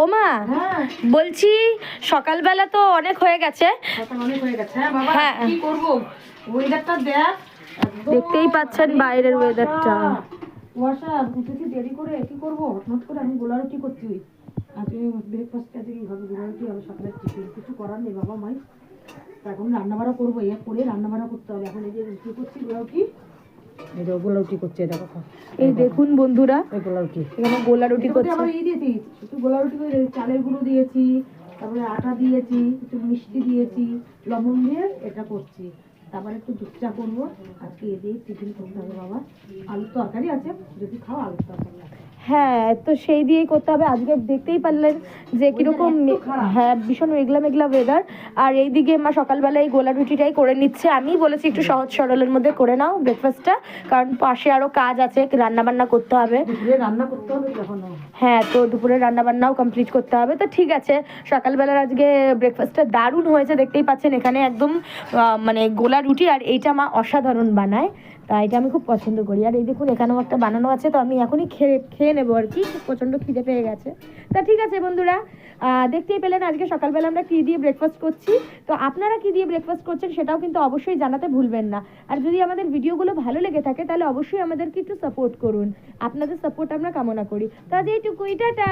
ও মা, বলছি সকালবেলা তো অনেক হয়ে গেছে। হ্যাঁ, কি করব, ওয়েদারটা দেখ, দেখতেই পাচ্ছেন বাইরের ওয়েদারটা। কুয়াশা। উঠেছি দেরি করে, কি করবো, হঠাৎ করে আমি গোলা রুটি করছি। আজকে ব্রেকফাস্ট আজকে কি হবে, গোলা রুটি হবে সকালের টিফিন, কিছু করার নেই বাবা মাই। এখন রান্না বাড়া করবো, এ করে রান্না বাড়া করতে হবে। এখন এই যে রুটি করছি, গোলা রুটি, এই যে গোলা রুটি করছে, দেখো। এই দেখুন বন্ধুরা, এই গোলা রুটি, এখানে গোলা রুটি করছে। আমরা দিয়েছি একটু গোলা রুটি করে চালের গুঁড়ো দিয়েছি, তারপরে আটা দিয়েছি, একটু মিষ্টি দিয়েছি, লবণ দিয়ে এটা করছি। তারপরে একটু দুধ চা করবো। আজকে এ দিয়ে টিফিন করতে হবে বাবা। আলুর তরকারি আছে, যদি খাও আলুর তরকারি আছে। হ্যাঁ, তো সেই দিয়েই করতে হবে। আজকে দেখতেই পারলেন যে কিরকম, হ্যাঁ ভীষণ মেঘলা মেঘলা ওয়েদার। আর এইদিকে মা সকালবেলা এই গোলা রুটিটাই করে নিচ্ছে। আমি বলেছি একটু সহজ সরলের মধ্যে করে নাও ব্রেকফাস্টটা, কারণ পাশে আরও কাজ আছে, রান্না বান্না করতে হবে। রান্না করতে হবে তখন। হ্যাঁ, তো দুপুরে রান্না বান্নাও কমপ্লিট করতে হবে। তো ঠিক আছে, সকালবেলার আজকে ব্রেকফাস্টটা দারুণ হয়েছে, দেখতেই পাচ্ছেন। এখানে একদম মানে গোলা রুটি, আর এইটা মা অসাধারণ বানায়, তাই এটা আমি খুব পছন্দ করি। আর এই দেখুন এখানেও একটা বানানো আছে, তো আমি এখনই খেয়ে নেবো আর কি, খুব প্রচণ্ড খিদে পেয়ে গেছে। তা ঠিক আছে বন্ধুরা, দেখতেই পেলেন আজকে সকালবেলা আমরা কী দিয়ে ব্রেকফাস্ট করছি। তো আপনারা কী দিয়ে ব্রেকফাস্ট করছেন সেটাও কিন্তু অবশ্যই জানাতে ভুলবেন না। আর যদি আমাদের ভিডিওগুলো ভালো লেগে থাকে তাহলে অবশ্যই আমাদেরকে একটু সাপোর্ট করুন। আপনাদের সাপোর্ট আমরা কামনা করি। তো আজ এইটুকুই, টাটা।